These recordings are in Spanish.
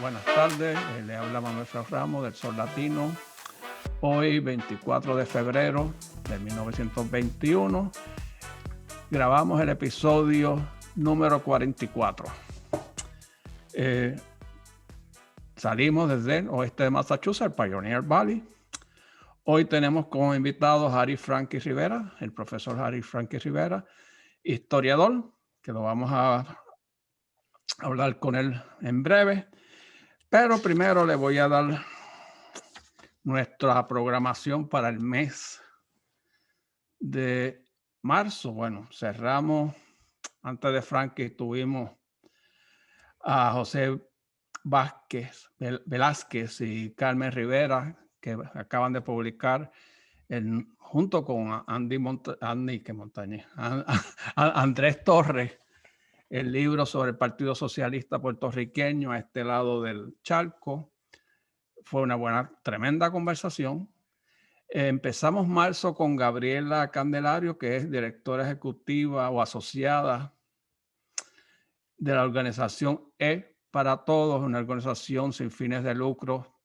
buenas tardes. Le habla Manuel Ramos del Sol Latino. Hoy, 24 de febrero de 1921, grabamos el episodio número 44. Salimos desde el oeste de Massachusetts, Pioneer Valley. Hoy tenemos como invitados a Harry Frankie Rivera, el profesor Harry Frankie Rivera, historiador, que lo vamos a hablar con él en breve. Pero primero le voy a dar nuestra programación para el mes de marzo. Bueno, cerramos, antes de Frankie tuvimos a José Velázquez y Carmen Rivera, que acaban de publicar junto con Andrés Torres, el libro sobre el Partido Socialista Puertorriqueño a este lado del charco. Fue una tremenda conversación. Empezamos marzo con Gabriela Candelario, que es directora ejecutiva o asociada de la organización para Todos, una organización sin fines de lucro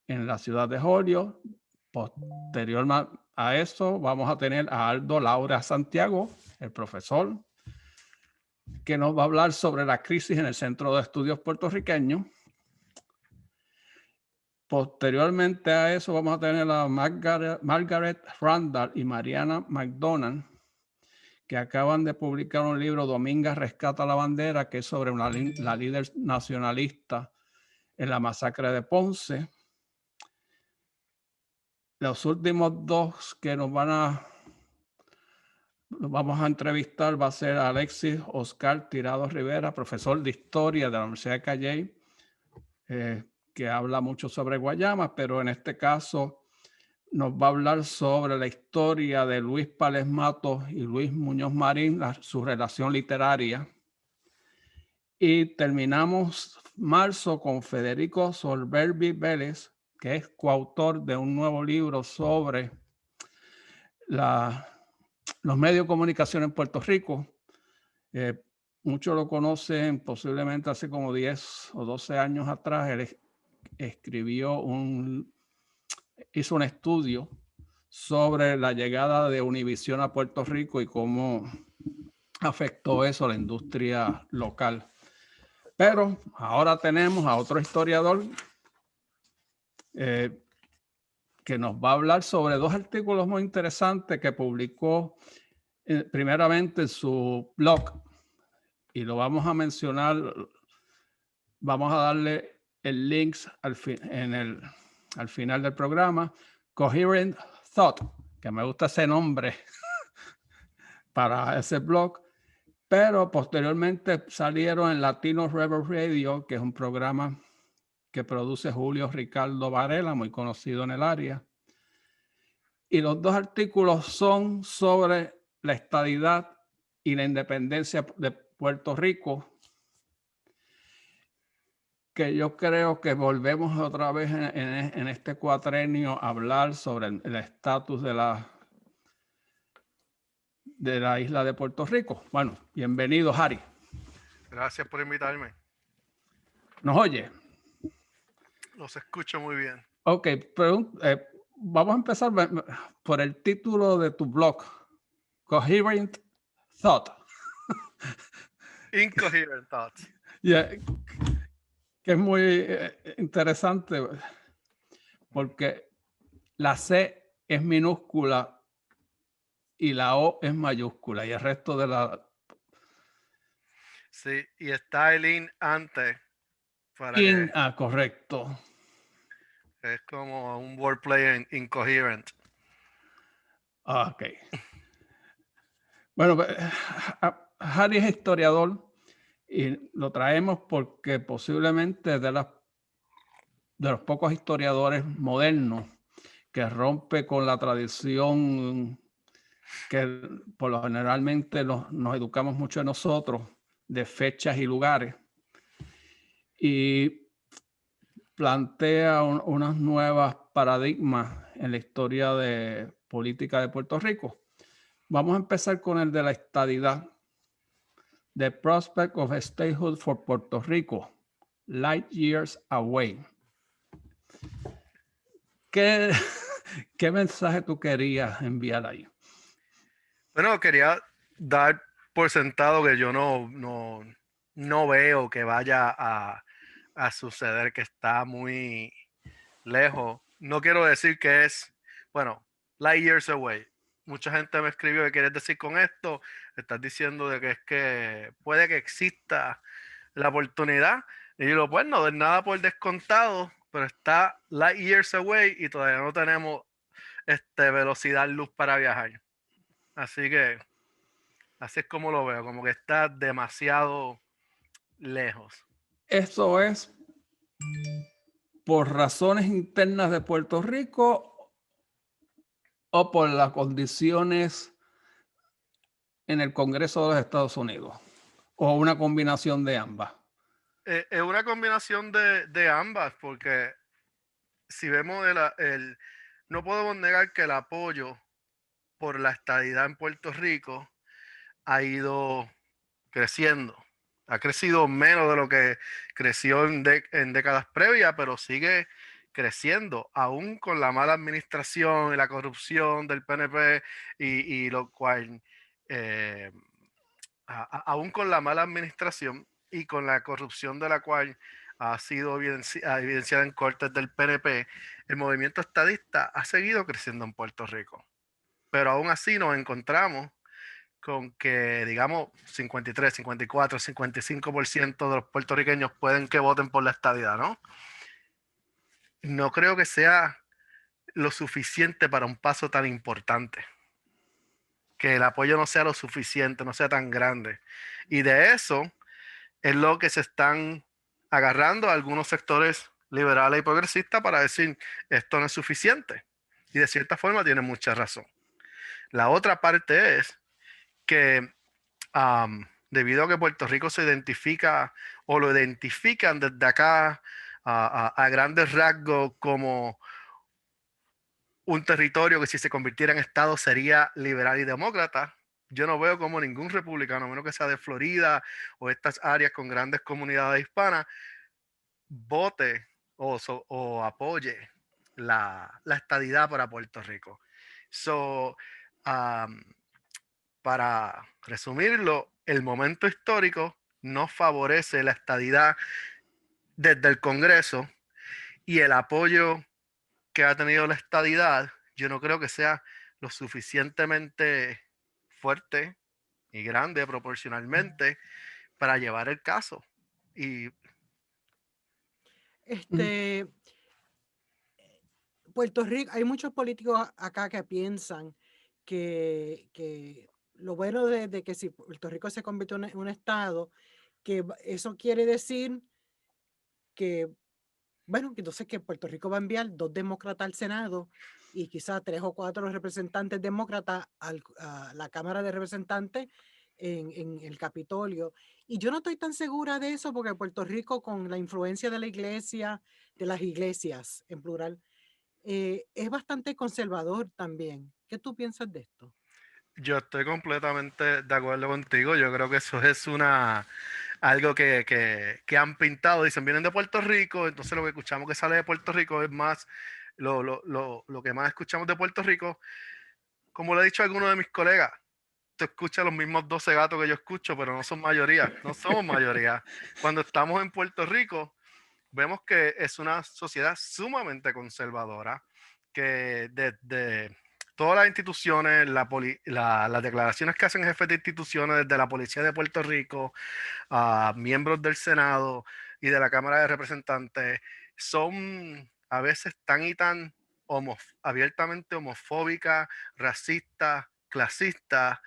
en la ciudad de Holyoke. Posterior a eso vamos a tener a Aldo Laura Santiago, el profesor, que nos va a hablar sobre la crisis en el Centro de Estudios Puertorriqueños. Posteriormente a eso vamos a tener a Margaret Randall y Mariana McDonald, que acaban de publicar un libro, Dominga Rescata la Bandera, que es sobre la líder nacionalista en la masacre de Ponce. Los últimos dos que nos vamos a entrevistar va a ser Alexis Oscar Tirado Rivera, profesor de Historia de la Universidad de Calley, que habla mucho sobre Guayama, pero en este caso nos va a hablar sobre la historia de Luis Pález Matos y Luis Muñoz Marín, su relación literaria. Y terminamos marzo con Federico Solberbi Vélez, que es coautor de un nuevo libro sobre los medios de comunicación en Puerto Rico. Muchos lo conocen posiblemente hace como 10 o 12 años atrás. Él hizo un estudio sobre la llegada de Univisión a Puerto Rico y cómo afectó eso a la industria local. Pero ahora tenemos a otro historiador que nos va a hablar sobre dos artículos muy interesantes que publicó primeramente en su blog, y lo vamos a mencionar. Vamos a darle el link al final del programa. Coherent Thought, que me gusta ese nombre para ese blog, pero posteriormente salieron en Latino Rebel Radio, que es un programa que produce Julio Ricardo Varela, muy conocido en el área. Y los dos artículos son sobre la estadidad y la independencia de Puerto Rico, que yo creo que volvemos otra vez en este cuatrenio a hablar sobre el estatus de la isla de Puerto Rico. Bueno, bienvenido, Harry. Gracias por invitarme. ¿Nos oye? Los escucho muy bien. Ok, vamos a empezar por el título de tu blog, Coherent Thought. Incoherent Thoughts. Yeah, que es muy interesante porque la C es minúscula y la O es mayúscula y el resto de la... Sí, y está el IN antes. Correcto. Es como un wordplay incoherent. Ok. Bueno, Harry es historiador y lo traemos porque posiblemente de los pocos historiadores modernos que rompe con la tradición que por lo generalmente nos educamos mucho nosotros de fechas y lugares, y plantea unas nuevas paradigmas en la historia de política de Puerto Rico. Vamos a empezar con el de la estadidad. The Prospect of Statehood for Puerto Rico, light years away. ¿Qué, qué mensaje tú querías enviar ahí? Bueno, quería dar por sentado que yo no veo que vaya a suceder, que está muy lejos. No quiero decir que es, bueno, light years away. Mucha gente me escribió qué quieres decir con esto. Estás diciendo de que es que puede que exista la oportunidad. Y digo, pues no de nada por descontado, pero está light years away y todavía no tenemos velocidad luz para viajar. Así que así es como lo veo, como que está demasiado lejos. ¿Eso es por razones internas de Puerto Rico o por las condiciones en el Congreso de los Estados Unidos? ¿O una combinación de ambas? Es una combinación de ambas, porque si vemos no podemos negar que el apoyo por la estadidad en Puerto Rico ha ido creciendo. Ha crecido menos de lo que creció en décadas previas, pero sigue creciendo, aún con la mala administración y la corrupción del PNP, y lo cual, aún con la mala administración y con la corrupción de la cual ha sido evidenciada en cortes del PNP, el movimiento estadista ha seguido creciendo en Puerto Rico. Pero aún así nos encontramos con que, digamos, 53, 54, 55% de los puertorriqueños pueden que voten por la estadidad, ¿no? No creo que sea lo suficiente para un paso tan importante. Que el apoyo no sea lo suficiente, no sea tan grande. Y de eso es lo que se están agarrando algunos sectores liberales y progresistas para decir, esto no es suficiente. Y de cierta forma tienen mucha razón. La otra parte es que debido a que Puerto Rico se identifica o lo identifican desde acá a grandes rasgos como un territorio que si se convirtiera en estado sería liberal y demócrata, yo no veo como ningún republicano, a menos que sea de Florida o estas áreas con grandes comunidades hispanas, vote o apoye la estadidad para Puerto Rico. So, para resumirlo, el momento histórico no favorece la estadidad desde el Congreso, y el apoyo que ha tenido la estadidad, yo no creo que sea lo suficientemente fuerte y grande proporcionalmente para llevar el caso. Y Este, Puerto Rico, hay muchos políticos acá que piensan que lo bueno de que si Puerto Rico se convirtió en un estado, que eso quiere decir que, bueno, que entonces que Puerto Rico va a enviar 2 demócratas al Senado y quizás 3 o 4 representantes demócratas a la Cámara de Representantes en el Capitolio. Y yo no estoy tan segura de eso porque Puerto Rico, con la influencia de la iglesia, de las iglesias en plural, es bastante conservador también. ¿Qué tú piensas de esto? yo estoy completamente de acuerdo contigo. Yo creo que eso es algo que han pintado. Dicen, vienen de Puerto Rico, entonces lo que escuchamos que sale de Puerto Rico es más lo que más escuchamos de Puerto Rico. Como le he dicho a alguno de mis colegas, tú escuchas los mismos 12 gatos que yo escucho, pero no son mayoría, no somos mayoría. Cuando estamos en Puerto Rico, vemos que es una sociedad sumamente conservadora, que desde todas las instituciones, las declaraciones que hacen jefes de instituciones, desde la Policía de Puerto Rico a miembros del Senado y de la Cámara de Representantes, son a veces tan y tan abiertamente homofóbicas, racistas, clasistas,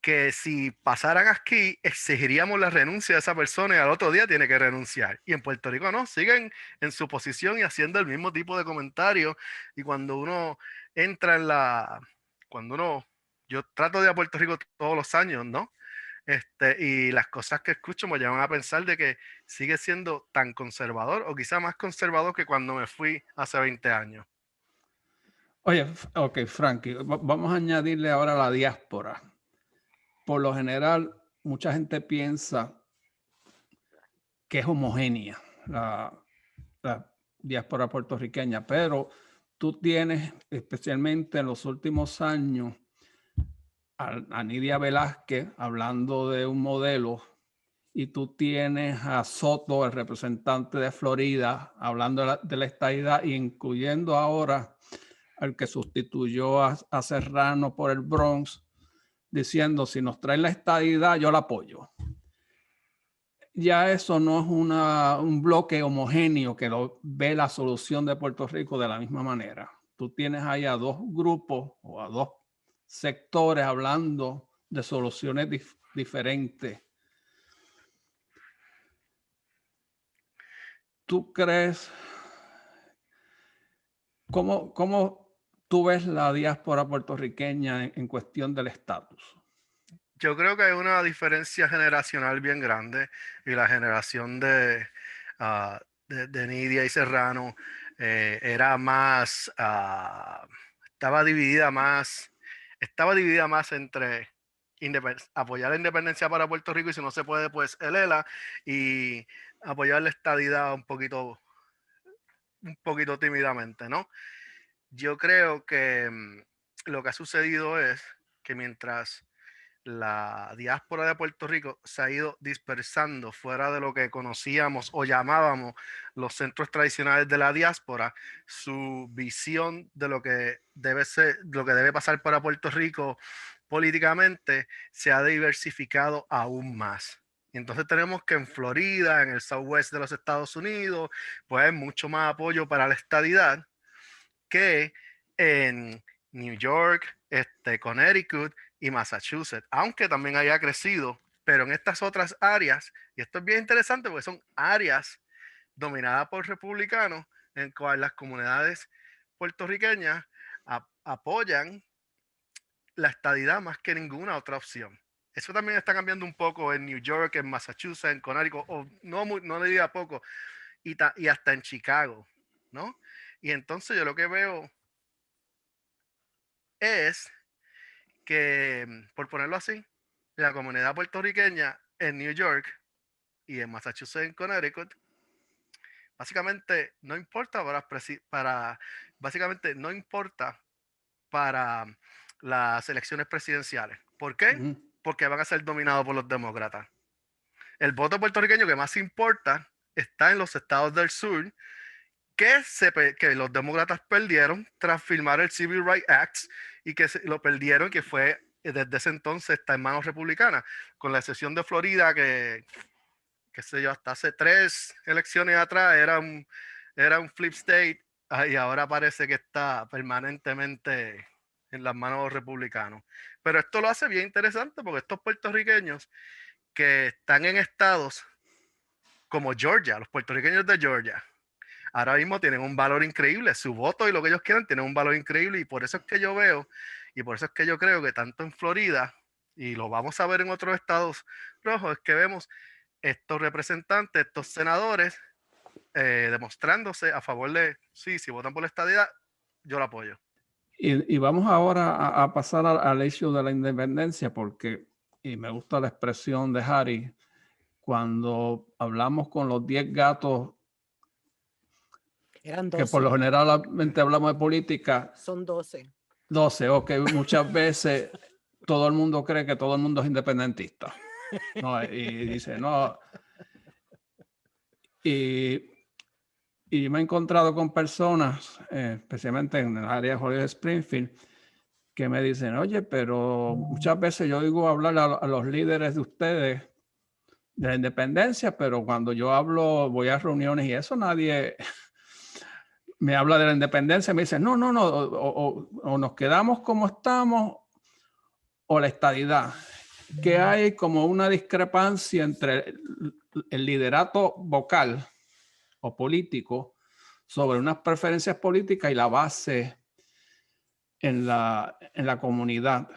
que si pasaran aquí exigiríamos la renuncia de esa persona y al otro día tiene que renunciar. Y en Puerto Rico no, siguen en su posición y haciendo el mismo tipo de comentarios. Y cuando uno entra yo trato de ir a Puerto Rico todos los años, ¿no? Y las cosas que escucho me llevan a pensar de que sigue siendo tan conservador o quizá más conservador que cuando me fui hace 20 años. Oye, ok, Frankie, vamos a añadirle ahora la diáspora. Por lo general, mucha gente piensa que es homogénea, la diáspora puertorriqueña, pero tú tienes, especialmente en los últimos años, a Nidia Velázquez hablando de un modelo, y tú tienes a Soto, el representante de Florida, hablando de la estadidad, incluyendo ahora al que sustituyó a Serrano por el Bronx, diciendo, si nos traen la estadidad, yo la apoyo. Ya eso no es un bloque homogéneo que ve la solución de Puerto Rico de la misma manera. Tú tienes ahí a dos grupos o a dos sectores hablando de soluciones diferentes. ¿Tú crees, cómo tú ves la diáspora puertorriqueña en cuestión del estatus? Yo creo que hay una diferencia generacional bien grande y la generación de Nidia y Serrano era más, estaba dividida más entre apoyar la independencia para Puerto Rico y si no se puede, pues el ELA y apoyar la estadidad un poquito tímidamente, ¿no? Yo creo que lo que ha sucedido es que mientras la diáspora de Puerto Rico se ha ido dispersando fuera de lo que conocíamos o llamábamos los centros tradicionales de la diáspora, su visión de lo que debe ser, lo que debe pasar para Puerto Rico políticamente se ha diversificado aún más. Y entonces tenemos que en Florida, en el Southwest de los Estados Unidos, pues hay mucho más apoyo para la estadidad que en New York, Connecticut y Massachusetts, aunque también haya crecido, pero en estas otras áreas, y esto es bien interesante porque son áreas dominadas por republicanos, en cual las comunidades puertorriqueñas apoyan la estadidad más que ninguna otra opción. Eso también está cambiando un poco en New York, en Massachusetts, en Connecticut, o no le diga poco, y hasta en Chicago, ¿no? Y entonces yo lo que veo es que, por ponerlo así, la comunidad puertorriqueña en New York y en Massachusetts, en Connecticut, básicamente no importa básicamente no importa para las elecciones presidenciales. ¿Por qué? Porque van a ser dominados por los demócratas. El voto puertorriqueño que más importa está en los estados del sur, que los demócratas perdieron tras firmar el Civil Rights Act y que lo perdieron, que fue desde ese entonces está en manos republicanas, con la excepción de Florida, que qué sé yo, hasta hace 3 elecciones atrás era un flip state, y ahora parece que está permanentemente en las manos de los republicanos. Pero esto lo hace bien interesante porque estos puertorriqueños que están en estados como Georgia, los puertorriqueños de Georgia, ahora mismo tienen un valor increíble. Su voto y lo que ellos quieran tienen un valor increíble. Y por eso es que yo veo, y por eso es que yo creo que tanto en Florida, y lo vamos a ver en otros estados rojos, es que vemos estos representantes, estos senadores, demostrándose a favor de, sí, si votan por la estadidad, yo lo apoyo. Y vamos ahora a pasar al hecho de la independencia, porque, y me gusta la expresión de Harry, cuando hablamos con los 10 gatos, eran 12. que por lo generalmente hablamos de política. Son 12. 12, ok. Muchas veces todo el mundo cree que todo el mundo es independentista. No, y dice, no. Y me he encontrado con personas, especialmente en el área de Hollywood Springfield, que me dicen, oye, pero muchas veces yo oigo hablar a los líderes de ustedes de la independencia, pero cuando yo hablo, voy a reuniones y eso, nadie me habla de la independencia, me dice, no, o nos quedamos como estamos o la estadidad. Que hay como una discrepancia entre el liderato vocal o político sobre unas preferencias políticas y la base en la comunidad.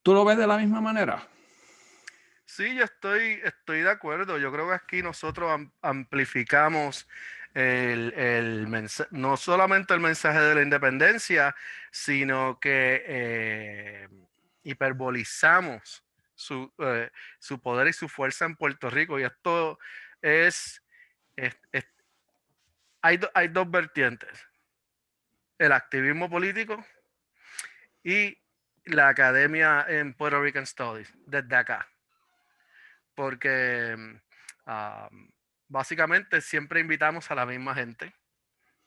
¿Tú lo ves de la misma manera? Sí, yo estoy de acuerdo. Yo creo que aquí nosotros amplificamos no solamente el mensaje de la independencia, sino que hiperbolizamos su poder y su fuerza en Puerto Rico. Y esto es- hay dos vertientes: el activismo político y la academia en Puerto Rican Studies, desde acá. Porque ah, básicamente siempre invitamos a la misma gente.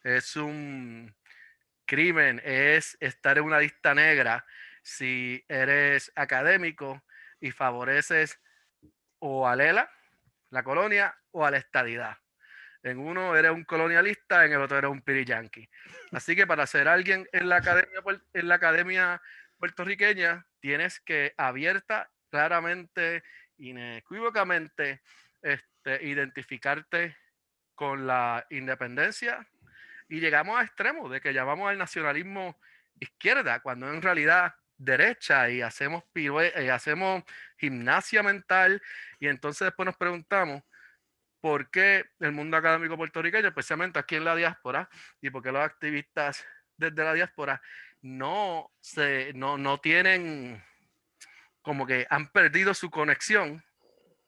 Es un crimen, es estar en una lista negra si eres académico y favoreces o a Lela, la colonia, o a la estadidad. En uno eres un colonialista, en el otro eres un piriyanqui. Así que para ser alguien en la academia puertorriqueña, tienes que abierta, claramente, inequívocamente, identificarte con la independencia, y llegamos a extremos de que llamamos al nacionalismo izquierda, cuando en realidad derecha, y hacemos hacemos gimnasia mental, y entonces después nos preguntamos por qué el mundo académico puertorriqueño, especialmente aquí en la diáspora, y por qué los activistas desde la diáspora no tienen, como que han perdido su conexión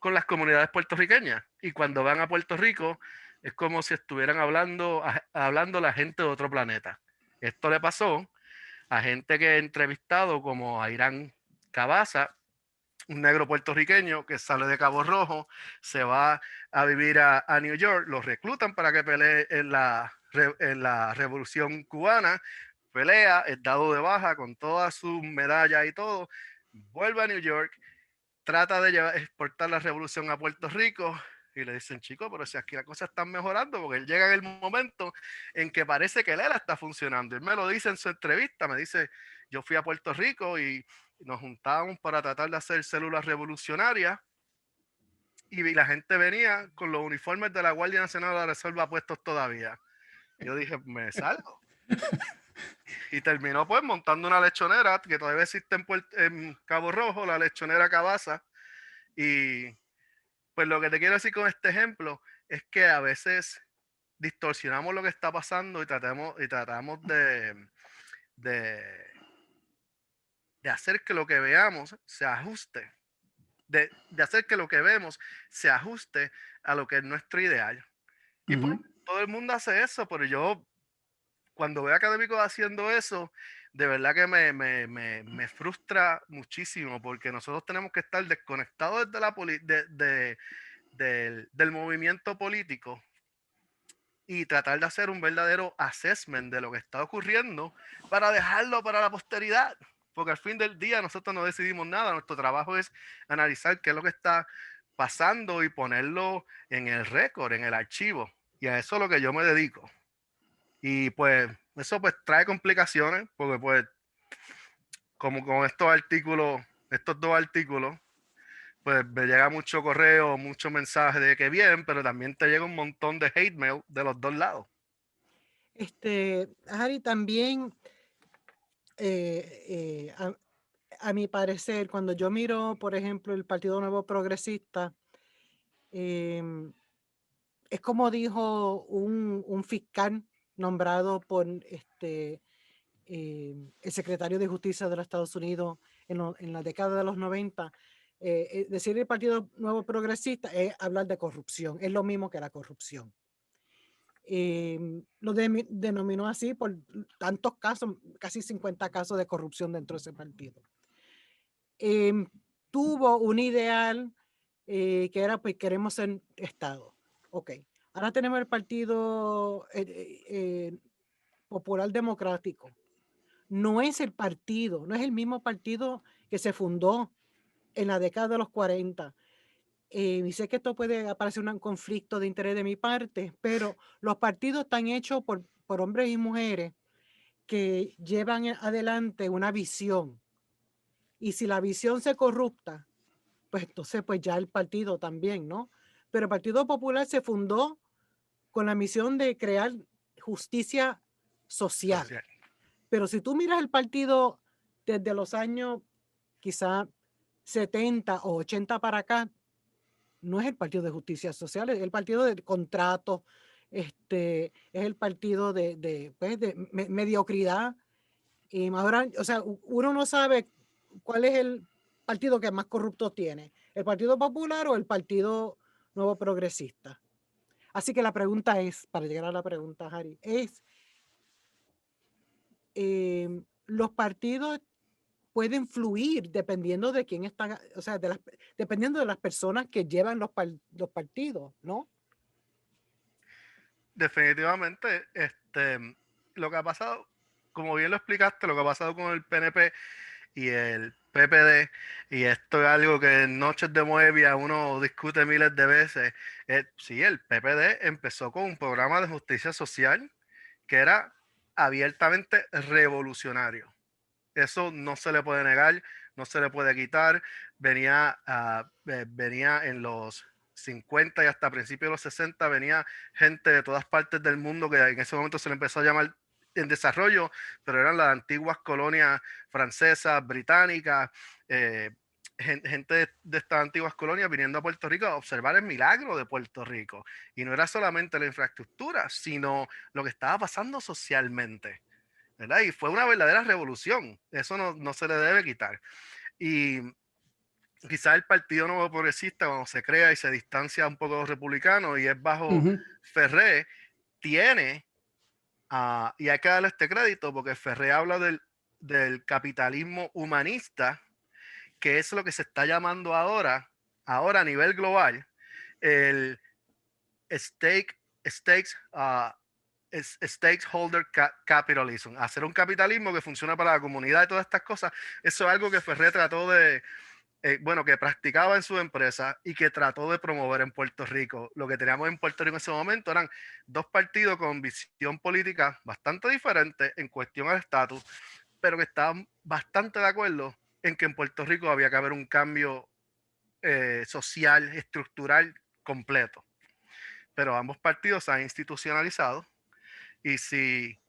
con las comunidades puertorriqueñas. Y cuando van a Puerto Rico, es como si estuvieran hablando la gente de otro planeta. Esto le pasó a gente que he entrevistado, como a Irán Cabaza, un negro puertorriqueño que sale de Cabo Rojo, se va a vivir a New York, lo reclutan para que pelee en la Revolución Cubana, pelea, es dado de baja con todas sus medallas y todo, vuelve a New York, trata de exportar la revolución a Puerto Rico, y le dicen: chico, pero si aquí las cosas están mejorando, porque él llega en el momento en que parece que Lela está funcionando. Él me lo dice en su entrevista, me dice: yo fui a Puerto Rico y nos juntábamos para tratar de hacer células revolucionarias, y la gente venía con los uniformes de la Guardia Nacional de la Reserva puestos todavía. Yo dije: me salgo. Y terminó pues montando una lechonera que todavía existe en Cabo Rojo, la lechonera Cabaza. Y pues lo que te quiero decir con este ejemplo es que a veces distorsionamos lo que está pasando y tratamos de, de hacer que lo que veamos se ajuste, de hacer que lo que vemos se ajuste a lo que es nuestro ideal. Y pues todo el mundo hace eso, pero yo, cuando veo académicos haciendo eso, de verdad que me frustra muchísimo, porque nosotros tenemos que estar desconectados del movimiento político y tratar de hacer un verdadero assessment de lo que está ocurriendo para dejarlo para la posteridad. Porque al fin del día nosotros no decidimos nada, nuestro trabajo es analizar qué es lo que está pasando y ponerlo en el récord, en el archivo. Y a eso es lo que yo me dedico. Y pues eso pues trae complicaciones, porque pues como con estos dos artículos, pues me llega mucho correo, mucho mensaje de que bien, pero también te llega un montón de hate mail de los dos lados. Harry, también a mi parecer, cuando yo miro, por ejemplo, el Partido Nuevo Progresista, es como dijo un fiscal nombrado por el secretario de Justicia de los Estados Unidos en la década de los 90. Decir el Partido Nuevo Progresista es hablar de corrupción, es lo mismo que la corrupción. Lo denominó así por tantos casos, casi 50 casos de corrupción dentro de ese partido. Tuvo un ideal que era: pues queremos ser Estado. Ok, ahora tenemos el Partido Popular Democrático. No es el partido, no es el mismo partido que se fundó en la década de los 40. Y sé que esto puede parecer un conflicto de interés de mi parte, pero los partidos están hechos por hombres y mujeres que llevan adelante una visión. Y si la visión se corrupta, pues entonces pues ya el partido también, ¿no? Pero el Partido Popular se fundó con la misión de crear justicia social. Pero si tú miras el partido desde los años quizá 70 o 80 para acá, no es el partido de justicia social, es el partido de contratos, es el partido de mediocridad. Y ahora, o sea, uno no sabe cuál es el partido que más corrupto tiene, el Partido Popular o el Partido nuevo progresista. Así que la pregunta es, para llegar a la pregunta, Harry, es, los partidos pueden fluir dependiendo de quién está, o sea, dependiendo de las personas que llevan los partidos, ¿no? Definitivamente, lo que ha pasado, como bien lo explicaste, lo que ha pasado con el PNP y el PPD, y esto es algo que en Noches de Moebia uno discute miles de veces. Sí, el PPD empezó con un programa de justicia social que era abiertamente revolucionario. Eso no se le puede negar, no se le puede quitar. Venía en los 50 y hasta principios de los 60, venía gente de todas partes del mundo que en ese momento se le empezó a llamar en desarrollo, pero eran las antiguas colonias francesas, británicas, gente de estas antiguas colonias viniendo a Puerto Rico a observar el milagro de Puerto Rico. Y no era solamente la infraestructura, sino lo que estaba pasando socialmente, ¿verdad? Y fue una verdadera revolución. Eso no se le debe quitar. Y quizás el Partido Nuevo Progresista, cuando se crea y se distancia un poco de los republicanos y es bajo Ferré, tiene, y hay que darle este crédito porque Ferré habla del capitalismo humanista, que es lo que se está llamando ahora a nivel global, el stakes, stakeholder capitalism, hacer un capitalismo que funciona para la comunidad y todas estas cosas. Eso es algo que Ferré trató de, que practicaba en su empresa y que trató de promover en Puerto Rico. Lo que teníamos en Puerto Rico en ese momento eran dos partidos con visión política bastante diferente en cuestión al estatus, pero que estaban bastante de acuerdo en que en Puerto Rico había que haber un cambio social, estructural completo. Pero ambos partidos se han institucionalizado. Y si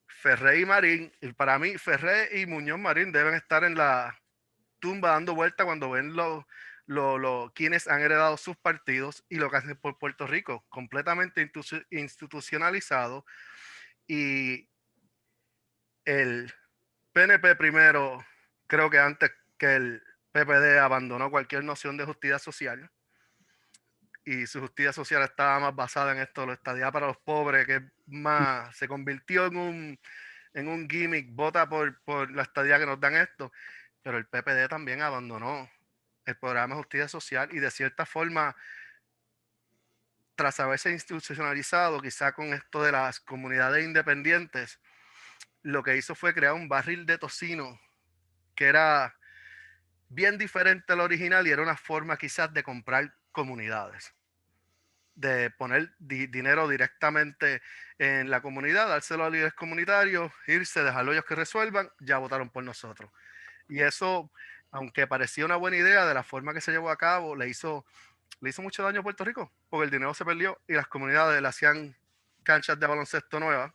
Ferré y Marín, y para mí Ferré y Muñoz Marín deben estar en la tumba dando vuelta cuando ven quienes han heredado sus partidos y lo que hacen por Puerto Rico, completamente institucionalizado. Y el PNP primero, creo que antes que el PPD abandonó cualquier noción de justicia social, y su justicia social estaba más basada en esto, la estadía para los pobres, que más se convirtió en un gimmick, vota por la estadía que nos dan esto, pero el PPD también abandonó el programa de justicia social y de cierta forma, tras haberse institucionalizado, quizá con esto de las comunidades independientes, lo que hizo fue crear un barril de tocino que era bien diferente al original y era una forma quizás de comprar comunidades, de poner dinero directamente en la comunidad, dárselo a líderes comunitarios, irse, dejarlo ellos que resuelvan, ya votaron por nosotros. Y eso, aunque parecía una buena idea de la forma que se llevó a cabo, le hizo mucho daño a Puerto Rico, porque el dinero se perdió y las comunidades le hacían canchas de baloncesto nuevas,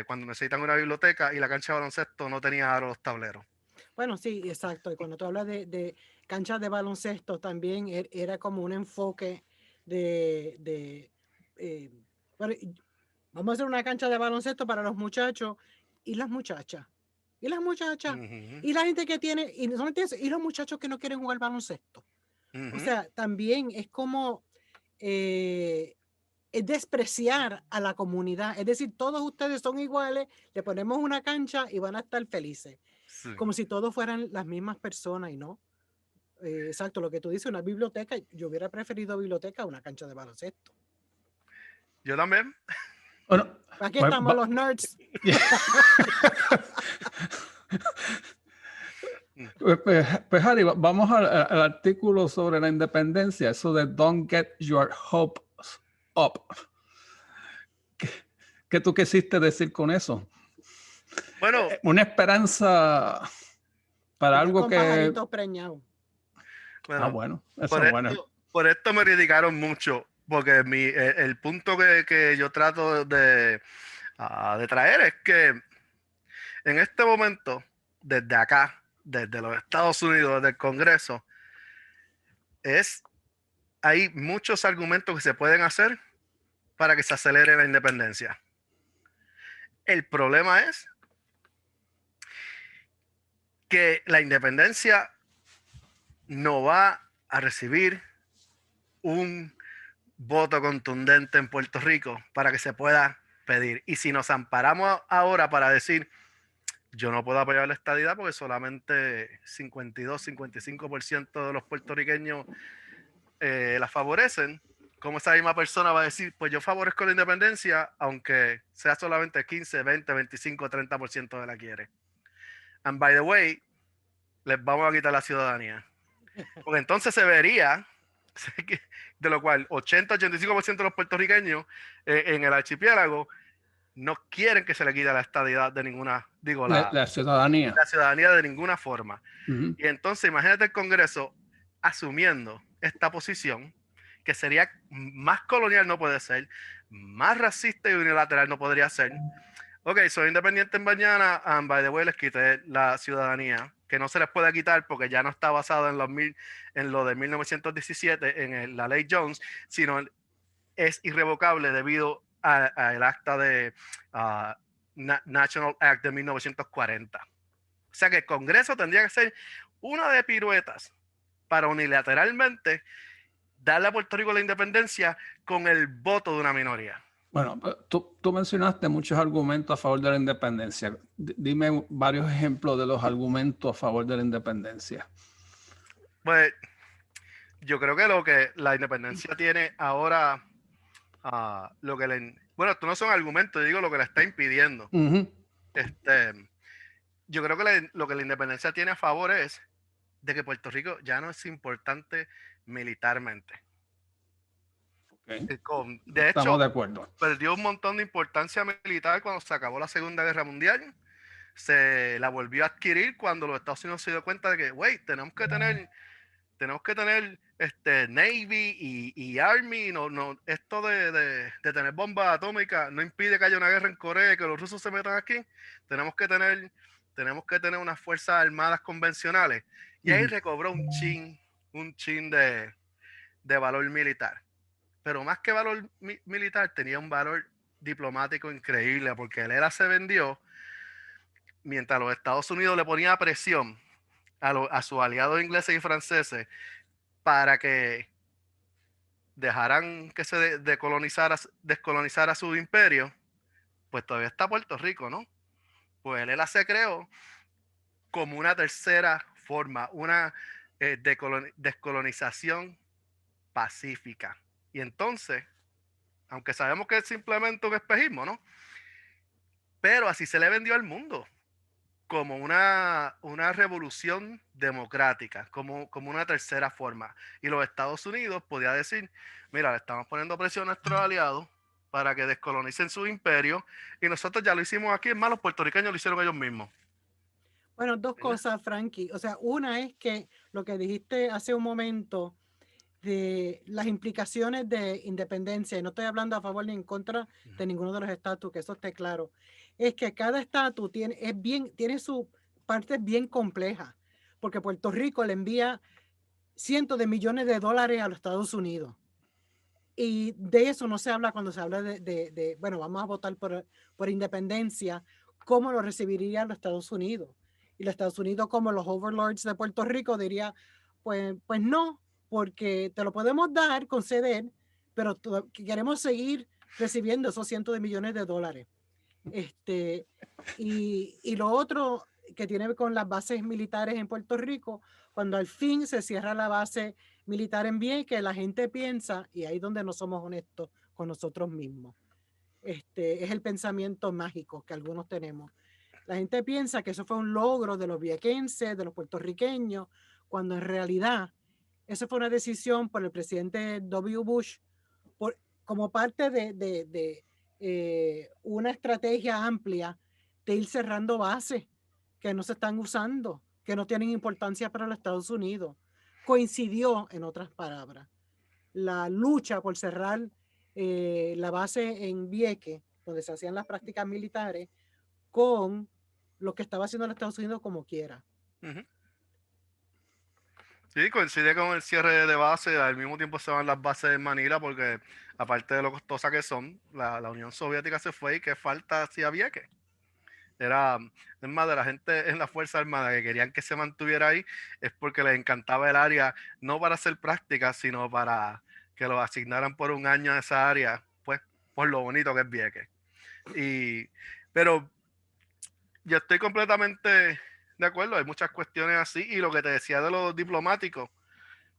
cuando necesitan una biblioteca, y la cancha de baloncesto no tenía aro los tableros. Bueno, sí, exacto. Y cuando tú hablas de canchas de baloncesto, también era como un enfoque bueno, vamos a hacer una cancha de baloncesto para los muchachos y las muchachas. Y las muchachas. Y la gente que tiene, y no solamente eso, y los muchachos que no quieren jugar baloncesto. O sea, también es como es despreciar a la comunidad. Es decir, todos ustedes son iguales, le ponemos una cancha y van a estar felices. Sí. Como si todos fueran las mismas personas y no. Exacto, lo que tú dices, una biblioteca. Yo hubiera preferido biblioteca a una cancha de baloncesto. Yo también. Bueno, Aquí estamos los nerds. Pues, Harry, vamos al artículo sobre la independencia, eso de Don't Get Your Hopes Up. ¿Qué tú quisiste decir con eso? Bueno, Una esperanza para algo con que... pajaritos preñados. Bueno, eso es bueno. Por esto me criticaron mucho, porque el punto que yo trato de traer es que en este momento, desde acá, desde los Estados Unidos, desde el Congreso, hay muchos argumentos que se pueden hacer para que se acelere la independencia. El problema es que la independencia no va a recibir un voto contundente en Puerto Rico para que se pueda pedir. Y si nos amparamos ahora para decir, yo no puedo apoyar la estadidad porque solamente 52-55% de los puertorriqueños la favorecen, como esa misma persona va a decir, pues yo favorezco la independencia, aunque sea solamente 15, 20, 25, 30% de la quiere. And by the way, les vamos a quitar la ciudadanía. Porque entonces se vería, de lo cual 80-85% de los puertorriqueños en el archipiélago no quieren que se le quite la estadidad de ninguna, digo, La ciudadanía. la ciudadanía de ninguna forma. Uh-huh. Y entonces imagínate el Congreso asumiendo esta posición, que sería más colonial no puede ser, más racista y unilateral no podría ser. Ok, soy independiente en mañana, and by the way, les quité la ciudadanía, que no se les puede quitar porque ya no está basado en, en lo de 1917, la ley Jones, sino es irrevocable debido al acta de National Act de 1940. O sea que el Congreso tendría que ser una de piruetas para unilateralmente darle a Puerto Rico la independencia con el voto de una minoría. Bueno, tú mencionaste muchos argumentos a favor de la independencia. Dime varios ejemplos de los argumentos a favor de la independencia. Pues yo creo que lo que la independencia tiene ahora, bueno, esto no son argumentos, digo lo que la está impidiendo. Uh-huh. Yo creo que lo que la independencia tiene a favor es de que Puerto Rico ya no es importante militarmente. Okay. De Estamos hecho, de acuerdo. Perdió un montón de importancia militar cuando se acabó la Segunda Guerra Mundial. Se la volvió a adquirir cuando los Estados Unidos se dio cuenta de que, wait, tenemos que tener Navy y Army. Esto de tener bombas atómicas no impide que haya una guerra en Corea y que los rusos se metan aquí. Tenemos que tener unas fuerzas armadas convencionales. Y ahí recobró un chin de valor militar. Pero más que valor militar, tenía un valor diplomático increíble, porque el ERA se vendió mientras los Estados Unidos le ponía presión a sus aliados ingleses y franceses para que dejaran que se descolonizara su imperio. Pues todavía está Puerto Rico, ¿no? Pues el ELA se creó como una tercera forma, una descolonización pacífica. Y entonces, aunque sabemos que es simplemente un espejismo, ¿no? Pero así se le vendió al mundo, como una revolución democrática, como una tercera forma. Y los Estados Unidos podía decir, mira, le estamos poniendo presión a nuestros aliados para que descolonicen su imperio, y nosotros ya lo hicimos aquí, es más, los puertorriqueños lo hicieron ellos mismos. Bueno, dos cosas, Frankie. O sea, una es que lo que dijiste hace un momento de las implicaciones de independencia, y no estoy hablando a favor ni en contra de ninguno de los estatus, que eso esté claro, es que cada estatus tiene su parte bien compleja, porque Puerto Rico le envía cientos de millones de dólares a los Estados Unidos. Y de eso no se habla cuando se habla bueno, vamos a votar por independencia, ¿cómo lo recibirían los Estados Unidos? Y los Estados Unidos, como los overlords de Puerto Rico, diría, pues no, porque te lo podemos dar, conceder, pero queremos seguir recibiendo esos cientos de millones de dólares. Y lo otro que tiene que ver con las bases militares en Puerto Rico, cuando al fin se cierra la base militar en Vieques, la gente piensa, y ahí es donde no somos honestos con nosotros mismos, es el pensamiento mágico que algunos tenemos. La gente piensa que eso fue un logro de los viequenses, de los puertorriqueños, cuando en realidad eso fue una decisión por el presidente W. Bush como parte de una estrategia amplia de ir cerrando bases que no se están usando, que no tienen importancia para los Estados Unidos. Coincidió, en otras palabras, la lucha por cerrar la base en Vieques, donde se hacían las prácticas militares, con lo que estaba haciendo los Estados Unidos como quiera. Sí, coincide con el cierre de base, al mismo tiempo se van las bases en Manila, porque aparte de lo costosas que son, la Unión Soviética se fue y qué falta hacía Vieques. Es más, de la gente en la Fuerza Armada que querían que se mantuviera ahí, es porque les encantaba el área, no para hacer prácticas, sino para que lo asignaran por un año a esa área, pues por lo bonito que es Vieques. Pero yo estoy completamente de acuerdo, hay muchas cuestiones así, y lo que te decía de los diplomáticos,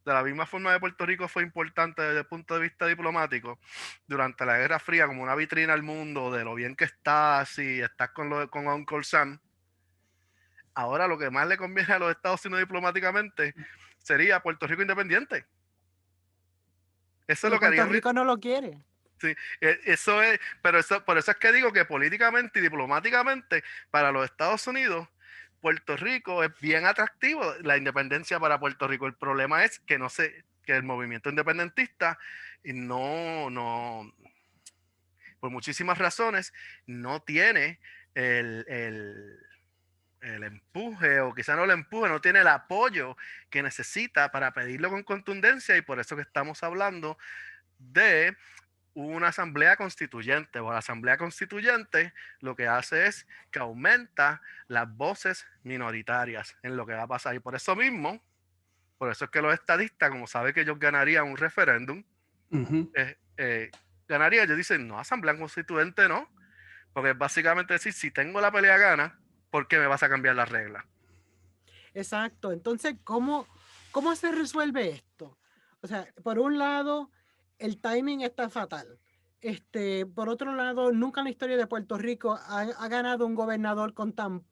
de la misma forma de Puerto Rico fue importante desde el punto de vista diplomático, durante la Guerra Fría, como una vitrina al mundo de lo bien que estás, si estás con Uncle Sam. Ahora lo que más le conviene a los Estados Unidos diplomáticamente sería Puerto Rico independiente. Eso es Pero lo que Puerto harían. Rico no lo quiere. Sí, eso es, pero eso, por eso es que digo que políticamente y diplomáticamente para los Estados Unidos, Puerto Rico es bien atractivo, la independencia para Puerto Rico. El problema es que no sé, que el movimiento independentista no, por muchísimas razones, no tiene el empuje, o quizá no el empuje, no tiene el apoyo que necesita para pedirlo con contundencia, y por eso que estamos hablando de una asamblea constituyente. O la asamblea constituyente lo que hace es que aumenta las voces minoritarias en lo que va a pasar. Y por eso mismo, por eso es que los estadistas, como saben que ellos ganarían un referéndum, ganarían, ellos dicen, no, asamblea constituyente no, porque es básicamente decir, si tengo la pelea gana, ¿por qué me vas a cambiar las reglas? Exacto. Entonces, ¿cómo se resuelve esto? O sea, por un lado, el timing está fatal. Por otro lado, nunca en la historia de Puerto Rico ha ganado un gobernador con tan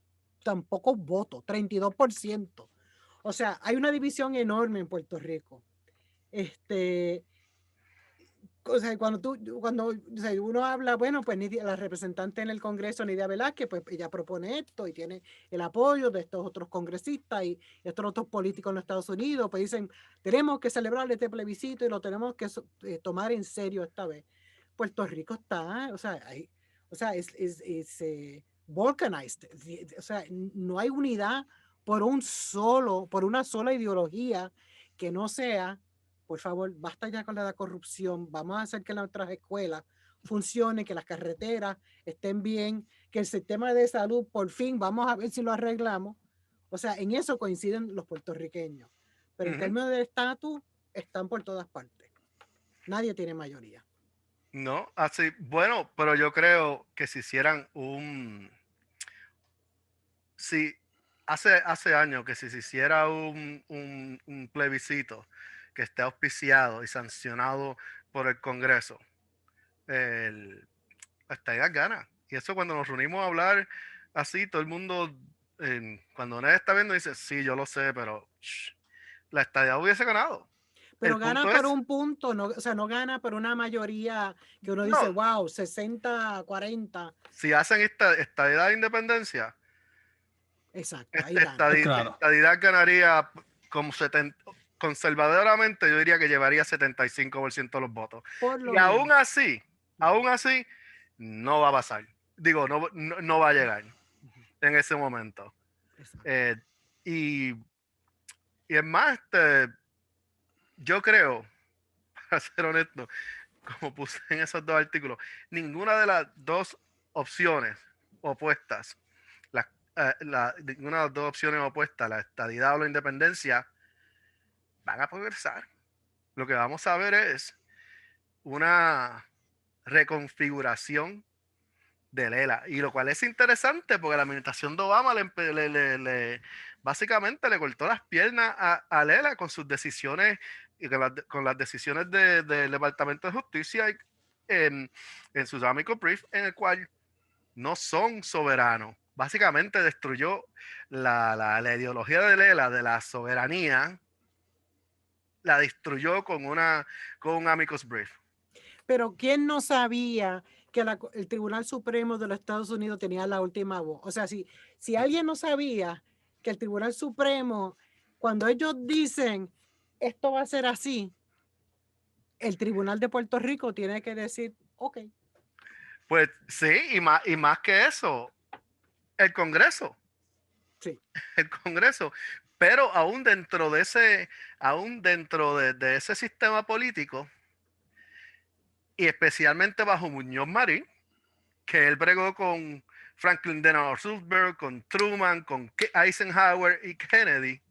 pocos votos, 32%. O sea, hay una división enorme en Puerto Rico. O sea, cuando uno habla, bueno, pues la representante en el Congreso, Nidia Velázquez, pues ella propone esto y tiene el apoyo de estos otros congresistas y estos otros políticos en los Estados Unidos, pues dicen, tenemos que celebrar este plebiscito y lo tenemos que tomar en serio esta vez. Puerto Rico está, es balkanized, o sea, no hay unidad por una sola ideología que no sea, por favor, basta ya con la corrupción, vamos a hacer que nuestras escuelas funcionen, que las carreteras estén bien, que el sistema de salud, por fin, vamos a ver si lo arreglamos. O sea, en eso coinciden los puertorriqueños. Pero en términos de estatus, están por todas partes. Nadie tiene mayoría. No, así, bueno, pero yo creo que si hicieran si hace años que si se hiciera un plebiscito que esté auspiciado y sancionado por el Congreso, el, la estadidad gana. Y eso cuando nos reunimos a hablar así, todo el mundo, cuando nadie está viendo, dice, sí, yo lo sé, pero la estadidad hubiese ganado. Pero El gana punto por es, un punto, no, o sea, no gana por una mayoría que uno dice, no, wow, 60-40. si hacen esta estadidad de independencia, Exacto, ahí gana. Claro. estadidad ganaría como 70, conservadoramente yo diría que llevaría 75% de los votos. Por Y lo menos. aún así, no va a pasar. Digo, no va a llegar en ese momento. Exacto. Y, y es más, yo creo, para ser honesto, como puse en esos dos artículos, ninguna de las dos opciones opuestas, ninguna de las dos opciones opuestas, la estadidad o la independencia, van a progresar. Lo que vamos a ver es una reconfiguración de Lela, y lo cual es interesante porque la administración de Obama básicamente le cortó las piernas a Lela con sus decisiones y con las decisiones del Departamento de Justicia en sus amicus brief, en el cual no son soberanos. Básicamente destruyó la ideología de Lela de la soberanía, la destruyó con un amicus brief. Pero ¿quién no sabía que el Tribunal Supremo de los Estados Unidos tenía la última voz? O sea, si alguien no sabía que el Tribunal Supremo, cuando ellos dicen esto va a ser así, el Tribunal de Puerto Rico tiene que decir, ok. Pues sí, y más que eso, el Congreso. Sí. El Congreso. Pero aún dentro de ese sistema político, y especialmente bajo Muñoz Marín, que él bregó con Franklin Delano Roosevelt, con Truman, con Eisenhower y Kennedy.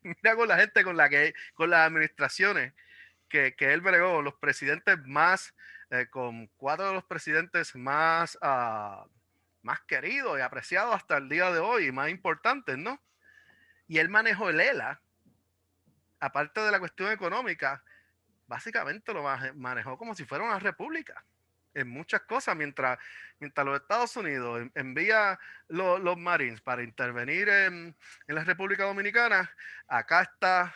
Mira con la gente con las administraciones que él bregó, los presidentes más, con 4 de los presidentes más, más queridos y apreciados hasta el día de hoy, más importantes, ¿no? Y él manejó el ELA, aparte de la cuestión económica, básicamente lo manejó como si fuera una república en muchas cosas, mientras los Estados Unidos envía los Marines para intervenir en la República Dominicana, acá está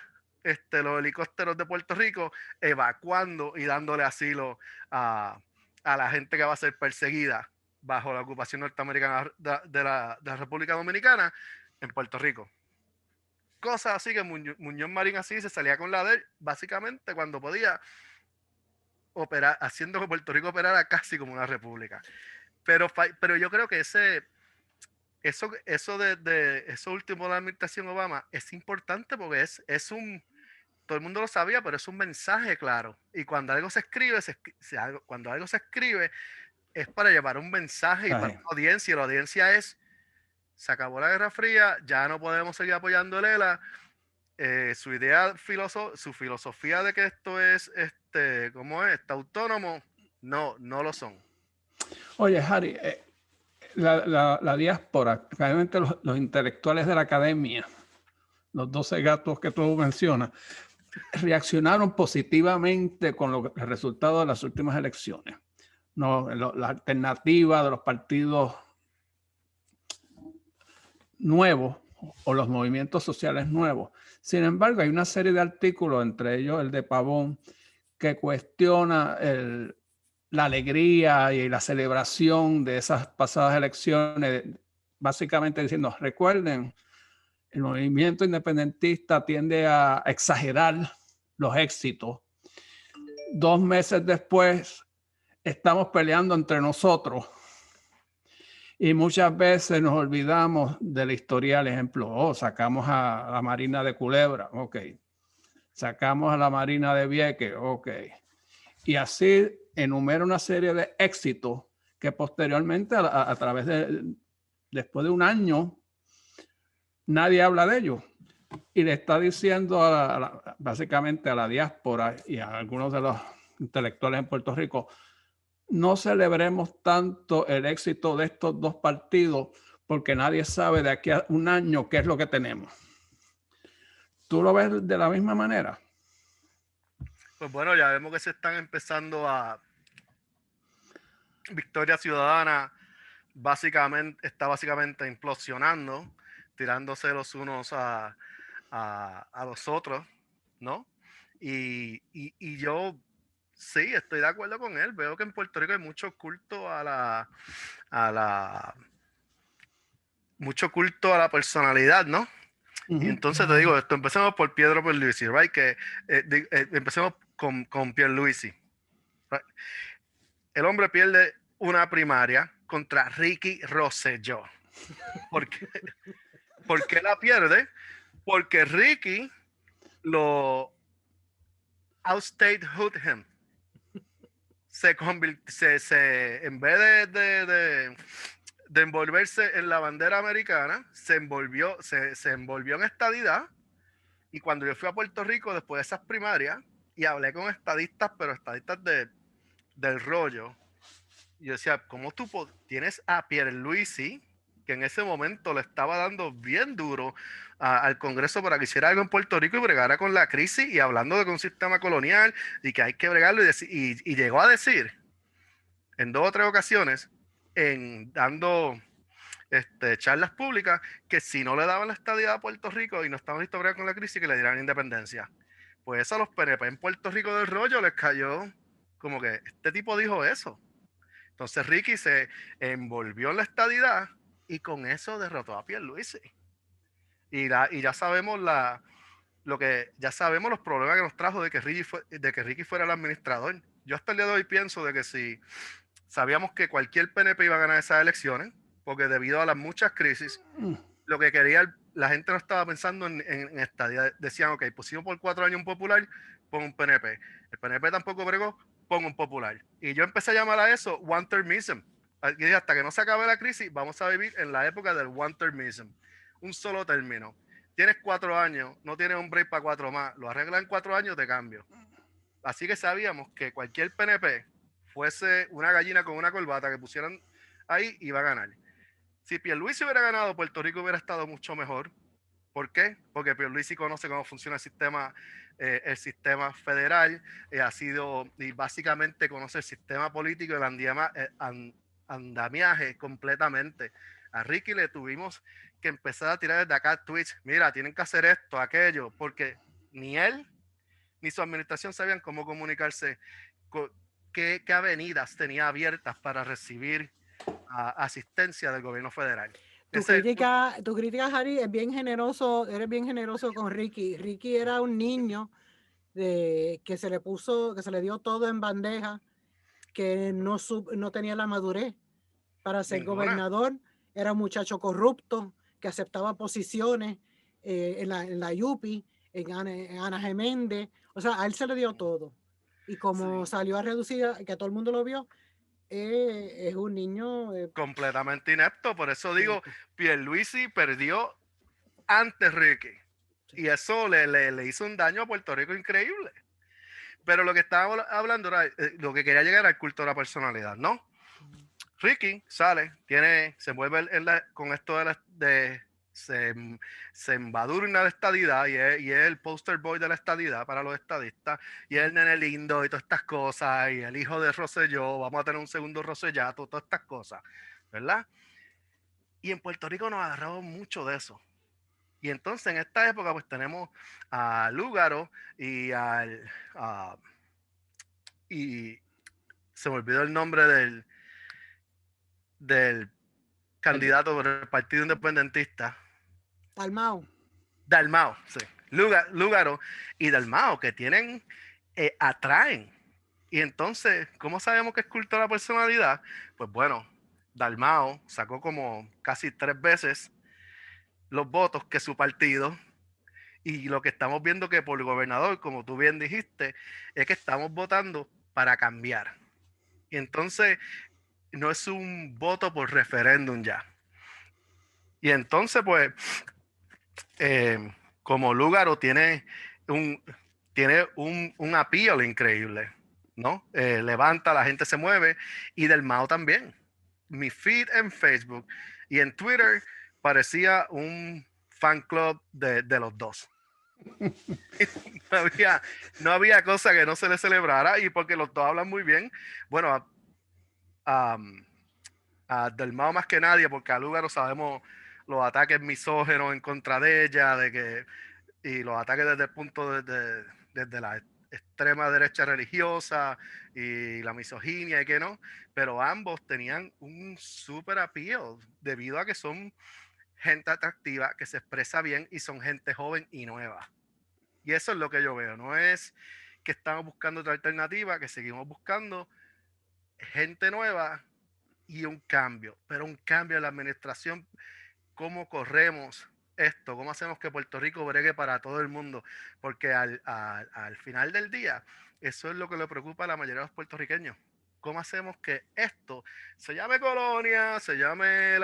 los helicópteros de Puerto Rico evacuando y dándole asilo a la gente que va a ser perseguida bajo la ocupación norteamericana de la República Dominicana en Puerto Rico. Cosas así que Muñoz Marín así se salía con la de él, básicamente cuando podía operar, haciendo que Puerto Rico operara casi como una república. Pero yo creo que eso último de la administración Obama es importante porque todo el mundo lo sabía, pero es un mensaje claro. Y cuando algo se escribe, cuando algo se escribe, es para llevar un mensaje y para una audiencia. Y la audiencia es: se acabó la Guerra Fría, ya no podemos seguir apoyando el ELA. Su idea, su filosofía de que esto es, ¿cómo es? Está autónomo, no lo son. Oye, Harry, la diáspora, realmente los intelectuales de la academia, los 12 gatos que tú mencionas, reaccionaron positivamente con el resultado de las últimas elecciones. No, la alternativa de los partidos nuevos o los movimientos sociales nuevos. Sin embargo, hay una serie de artículos, entre ellos el de Pavón, que cuestiona la alegría y la celebración de esas pasadas elecciones, básicamente diciendo: recuerden, el movimiento independentista tiende a exagerar los éxitos. 2 meses después, estamos peleando entre nosotros. Y muchas veces nos olvidamos del historial. Ejemplo, sacamos a la Marina de Culebra, ok. Sacamos a la Marina de Vieques, ok. Y así enumera una serie de éxitos que posteriormente, a través después de un año, nadie habla de ellos. Y le está diciendo básicamente a la diáspora y a algunos de los intelectuales en Puerto Rico: no celebremos tanto el éxito de estos 2 partidos, porque nadie sabe de aquí a un año qué es lo que tenemos. ¿Tú lo ves de la misma manera? Pues bueno, ya vemos que se están empezando a... Victoria Ciudadana está básicamente implosionando, tirándose los unos a los otros, ¿no? Y yo sí, estoy de acuerdo con él. Veo que en Puerto Rico hay mucho culto mucho culto a la personalidad, ¿no? Y entonces te digo esto, empecemos por Pedro Pierluisi, right? Empecemos con Pierluisi. Right? El hombre pierde una primaria contra Ricky Rosselló. ¿Por qué la pierde? Porque Ricky lo outstatehood him. En vez de envolverse en la bandera americana, se envolvió en estadidad. Y cuando yo fui a Puerto Rico después de esas primarias y hablé con estadistas, pero estadistas del rollo, yo decía: ¿cómo tú tienes a Pierluisi, que en ese momento le estaba dando bien duro al Congreso para que hiciera algo en Puerto Rico y bregara con la crisis, y hablando de un sistema colonial y que hay que bregarlo, y llegó a decir en 2 o 3 ocasiones, dando charlas públicas, que si no le daban la estadidad a Puerto Rico y no estaban listos a bregar con la crisis, que le dieran independencia? Pues eso a los PNP en Puerto Rico del rollo les cayó como que este tipo dijo eso. Entonces Ricky se envolvió en la estadidad y con eso derrotó a Pierluisi. Y ya sabemos ya sabemos los problemas que nos trajo de que Ricky fuera el administrador. Yo hasta el día de hoy pienso de que si sabíamos que cualquier PNP iba a ganar esas elecciones, porque debido a las muchas crisis, lo que quería la gente no estaba pensando en estadía. Decían: ok, pusimos por 4 años un popular, pon un PNP. El PNP tampoco bregó, pon un popular. Y yo empecé a llamar a eso one termism. Y dije: hasta que no se acabe la crisis, vamos a vivir en la época del one termism. Un solo término. Tienes 4 años, no tienes un break para 4 más. Lo arreglas en 4 años, te cambio. Así que sabíamos que cualquier PNP fuese una gallina con una corbata que pusieran ahí, iba a ganar. Si Pierluisi hubiera ganado, Puerto Rico hubiera estado mucho mejor. ¿Por qué? Porque Pierluisi conoce cómo funciona el sistema federal, y básicamente conoce el sistema político y el andamiaje completamente. A Ricky le tuvimos que empezar a tirar desde acá tweets, mira, tienen que hacer esto, aquello, porque ni él ni su administración sabían cómo comunicarse, qué avenidas tenía abiertas para recibir asistencia del gobierno federal. Tu crítica, Harry, es bien generoso, eres bien generoso con Ricky. Ricky era un niño que se le dio todo en bandeja, que no tenía la madurez para ser gobernador, era un muchacho corrupto, que aceptaba posiciones en la UPI, en Ana Geméndez, o sea, a él se le dio todo. Y como salió a reducir, que todo el mundo lo vio, es un niño completamente inepto. Por eso digo, Pierluisi perdió antes Ricky. Y eso le hizo un daño a Puerto Rico increíble. Pero lo que estábamos hablando era lo que quería llegar al culto de la personalidad, ¿no? Ricky sale, se mueve con esto se embadurna la estadidad y es el poster boy de la estadidad para los estadistas, y es el nene lindo y todas estas cosas, y el hijo de Rosselló, vamos a tener un segundo Rossellato, todas estas cosas, ¿verdad? Y en Puerto Rico nos agarramos mucho de eso. Y entonces en esta época pues tenemos a Lúgaro y y se me olvidó el nombre del candidato por el Partido Independentista. Dalmau, sí. Lúgaro y Dalmau, que atraen. Y entonces, ¿cómo sabemos que es culto de la personalidad? Pues bueno, Dalmau sacó como casi 3 veces los votos que su partido, y lo que estamos viendo que por el gobernador, como tú bien dijiste, es que estamos votando para cambiar. Y entonces no es un voto por referéndum ya. Y entonces, pues, como Lúgaro tiene un appeal increíble, ¿no? Levanta, la gente se mueve, y Dalmau también. Mi feed en Facebook y en Twitter parecía un fan club de los dos. no había cosa que no se le celebrara, y porque los dos hablan muy bien. Bueno, a Dalmau más que nadie, porque a Lúgaro sabemos los ataques misógenos en contra de ella, y los ataques desde el punto desde la extrema derecha religiosa y la misoginia y que no, pero ambos tenían un super appeal debido a que son gente atractiva, que se expresa bien y son gente joven y nueva. Y eso es lo que yo veo, no es que estamos buscando otra alternativa, que seguimos buscando gente nueva y un cambio, pero un cambio en la administración. ¿Cómo corremos esto? ¿Cómo hacemos que Puerto Rico bregue para todo el mundo? Porque al final del día, eso es lo que le preocupa a la mayoría de los puertorriqueños. ¿Cómo hacemos que esto se llame colonia, se llame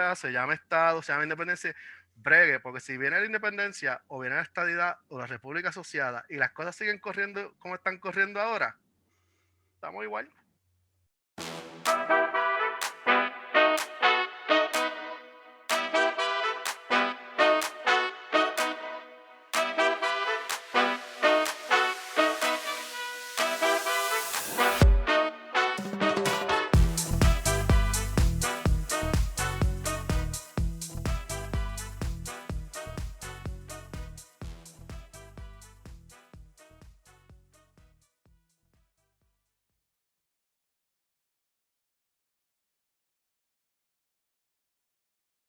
Estado, se llame independencia? Bregue, porque si viene la independencia o viene la estadidad o la república asociada y las cosas siguen corriendo como están corriendo ahora, estamos igual.